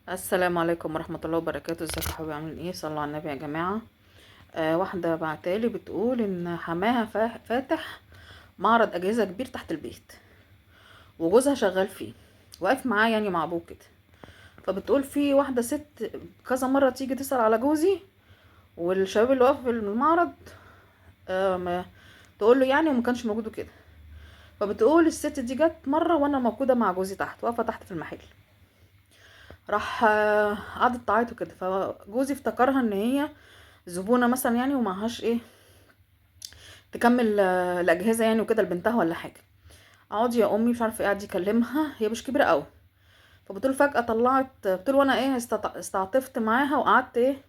السلام عليكم ورحمة الله وبركاته. ازيكم يا حبايبي؟ عاملين ايه؟ صلوا على النبي يا جماعة. واحدة بعتالي بتقول ان حماها فاتح معرض اجهزة كبير تحت البيت، وجوزها شغال فيه، واقف معاه يعني مع ابوه كده. فبتقول في واحدة ست كذا مرة تيجي تسأل على جوزي والشباب اللي واقف في المعرض، ما تقول له يعني وما كانش موجود كده. فبتقول الست دي جت مرة وانا موجودة مع جوزي تحت، واقفة تحت في المحل. راح قعدت تعيط وكده، فجوزي افتكرها ان هي زبونة مثلا يعني، ومعهاش ايه تكمل الاجهزة يعني وكده لبنتها ولا حاجة. اقعد يا امي مش عارفه ايه، قاعد يكلمها، هي مش كبيرة قوي. فبتقول فجأة طلعت، بتقول وانا ايه استعطفت معاها وقعدت ايه،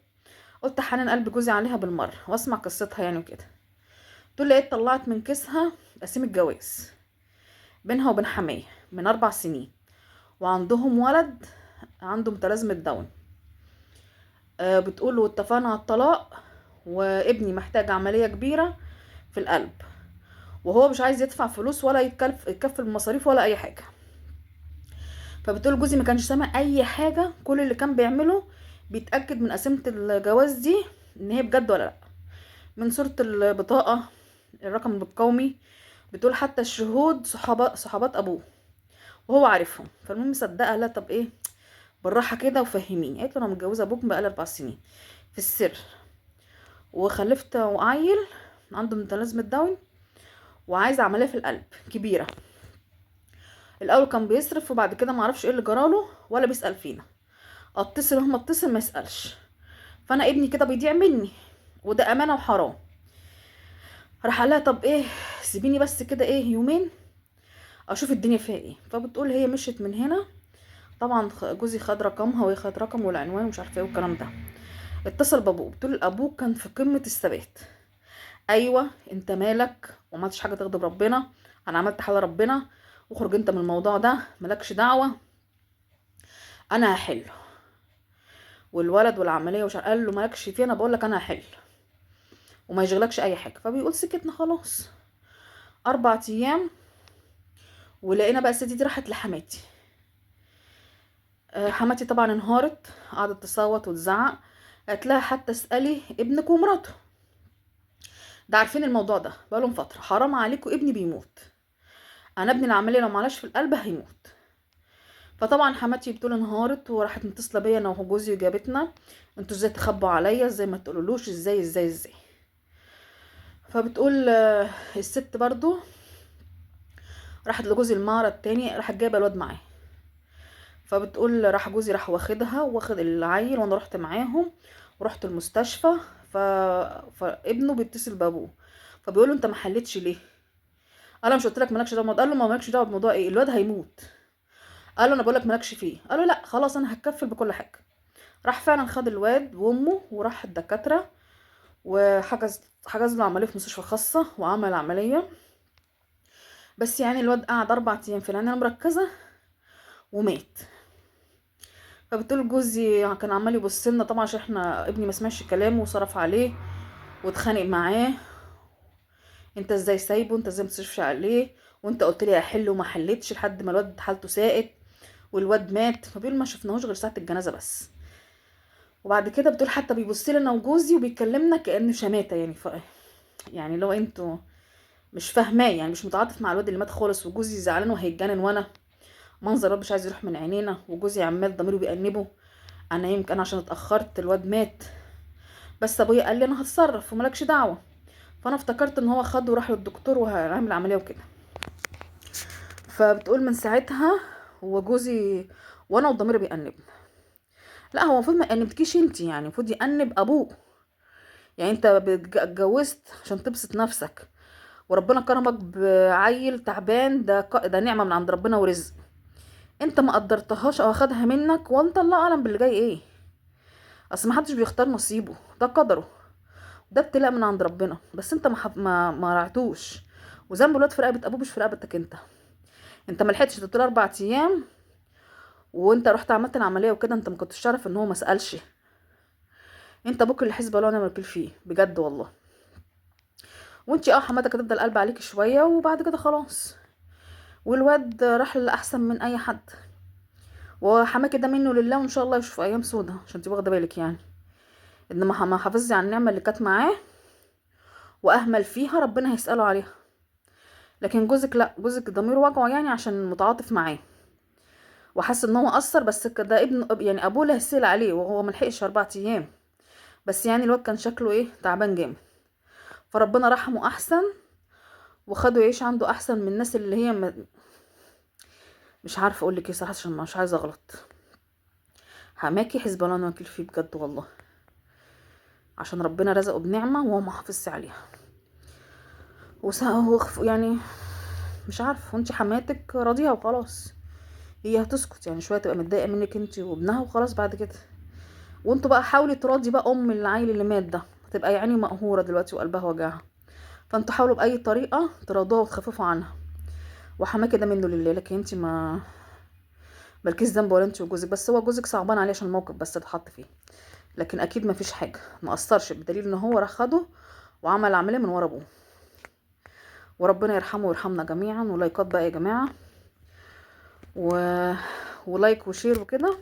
قلت حنان قلب جوزي عليها بالمرة واسمع قصتها يعني وكده. تقول لقيت طلعت من كيسها قسيم الجواز بينها وبين حماية من 4 سنين، وعندهم ولد عنده متلازمة داون. بتقول واتفقنا على الطلاق، وابني محتاج عملية كبيرة في القلب، وهو مش عايز يدفع فلوس ولا يتكفل بمصاريف ولا اي حاجه. فبتقول جوزي ما كانش سامع اي حاجه، كل اللي كان بيعمله بيتاكد من قسيمه الجواز دي ان هي بجد ولا لا، من صوره البطاقه، الرقم القومي. بتقول حتى الشهود صحابات ابوه وهو عارفهم. فالمهم مصدقه، لا طب ايه، بالراحه كده وفهميني. قالت له انا متجوزه ابوك بقالي 4 سنين في السر، وخلفت وعيل عنده متلازمه داون، وعايزه عمليه في القلب كبيره. الاول كان بيصرف، وبعد كده معرفش ايه اللي جراله ولا بيسأل فينا. اتصل مهما اتصل ما يسألش. فانا ابني كده بيضيع مني، وده امانة وحرام. راح قال لها طب ايه، سيبيني بس كده ايه يومين اشوف الدنيا فيها ايه. فبتقول هي مشيت من هنا. طبعا جوزي خد رقمها وهي خد رقمه والعنوان ومش عارفه ايه والكلام ده. اتصل بابوه، بتقول ابوه كان في قمة الثبات. ايوه انت مالك، وما عملتش حاجه تغضب ربنا، انا عملت حاجه ربنا، واخرج انت من الموضوع ده، مالكش دعوه، انا هحله. والولد والعمليه وش قال له مالكش فيه، انا بقول لك انا هحل وما يشغلكش اي حاجه. فبيقول سكتنا خلاص 4 ايام، ولقينا بقى الست دي راحت لحماتي. حماتي طبعا انهارت، قعدت تصوت وتزعق. قالت لها حتى اسالي ابنك ومراته، ده عارفين الموضوع ده بقالهم فتره، حرام عليكم ابني بيموت، انا ابني العمليه لو معلاش في القلب هيموت. فطبعا حماتي بتقول انهارت، وراحت متصله بيا انا وجوزي وجابتنا. انتوا ازاي تخبوا عليا، ازاي ما تقولولوش، ازاي. فبتقول الست برضو راحت لجوزي المعرض تاني، راحت جايبه الواد معاه. فبتقول راح جوزي راح واخدها واخد العيل، وانا رحت معاهم ورحت المستشفى. ف... فابنه بيتصل بابوه، فبيقول له انت ما حلتش ليه؟ قال له مش قلت لك مالكش دعوه بالموضوع؟ قال له ما مالكش دعوه بالموضوع ايه، الواد هيموت. قال له انا بقول لك مالكش فيه. قال له لا خلاص انا هتكفل بكل حاجه. راح فعلا خد الواد وامه وراح الدكاتره، حجز له عمليه في مستشفى خاصه وعمل عمليه. بس يعني الواد قعد 4 ايام في العنايه المركزه ومات. فبتقول جوزي كان عمال يبص لنا طبعا عشان احنا ابني ما سمعش كلامه وصرف عليه واتخانق معاه. انت ازاي سايبه، انت ازاي متصرفش عليه، وانت قلت لي هحله وما حلتش لحد ما الواد حالته ساءت والواد مات. فبيقول ما شفناهوش غير ساعه الجنازه بس. وبعد كده بتقول حتى بيبص لنا وجوزي وبيكلمنا كانه شماته يعني. يعني لو انتوا مش فاهماه، يعني مش متعاطف مع الواد اللي مات خالص، وجوزي زعلان وهيتجنن، وانا منظر الواد مش عايز يروح من عينينا، وجوزي عمال ضميره بيأنبه. انا يمكن عشان اتاخرت الواد مات، بس ابويا قال لي انا هتصرف وملكش دعوه. فانا افتكرت ان هو خده وراح للدكتور وهعمل عمليه وكده. فبتقول من ساعتها هو جوزي وانا وضميري بيأنبني. لا هو المفروض ما يأنبكيش انت، يعني المفروض يأنب ابوه. يعني انت اتجوزت عشان تبسط نفسك، وربنا كرمك بعيل تعبان، ده نعمه من عند ربنا ورزق. انت ما قدرتهاش او اخدها منك، وانت الله اعلم باللي جاي ايه. اصل ما حدش بيختار نصيبه، ده قدره، ده ابتلاء من عند ربنا. بس انت ما رعتوش، وذنب الواد في رقبه ابوه مش في رقبتك انت ما لحقتش تطول 4 ايام، وانت رحت عملت العمليه وكده، انت ما كنتش تعرف ان هو ما سالش. انت ابوك اللي حسبه ولا انا مالكش فيه بجد والله. وانتي حماتك هتفضل قلب عليكي شويه وبعد كده خلاص. والواد راح للاحسن من اي حد. وحماكي ده منه لله، وان شاء الله يشوف ايام سودة، عشان تبقى واخده بالك يعني. انما ما حافظي على النعمه اللي كانت معاه واهمل فيها، ربنا هيساله عليها. لكن جوزك لا، جوزك ضميره وجعه يعني عشان متعاطف معاه وحاسس ان هو قصر، بس ده ابن يعني ابوه اللي هيسال عليه، وهو ملحقش 4 ايام. بس يعني الواد كان شكله ايه، تعبان جامد. فربنا رحمه احسن، وخده يعيش عنده احسن من الناس اللي هي مش عارفه اقول لك ايه صراحه، عشان مش عايزه اغلط. حماكي حسب الله ونعم الوكيل فيه بجد والله، عشان ربنا رزقه بنعمه وهو ما حافظش عليها. يعني مش عارفه، وانت حماتك راضيها وخلاص، هي هتسكت يعني شويه، تبقى متضايقه منك انت وابنها وخلاص بعد كده. وانتوا بقى حاولي تراضي بقى ام العيل اللي مات ده، هتبقى يعني مقهوره دلوقتي وقلبها وجعها. فانتوا حاولوا باي طريقه تراضوها وتخففوا عنها. وحماكي ده منه لله، لكن انت ما مالكيش ذنب ولا انت وجوزك، بس هو جوزك صعبان عليه عشان الموقف بس اتحط فيه. لكن اكيد ما فيش حاجه، ما قصرش، بدليل ان هو راح خده وعمل عمليه من ورا ابوه. وربنا يرحمه ويرحمنا جميعا. ولايكات بقى يا جماعه، و... ولايك وشير وكده.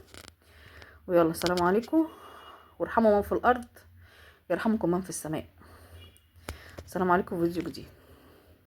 ويلا سلام عليكم. وارحموا من في الارض يرحمكم من في السماء. السلام عليكم، فيديو جديد.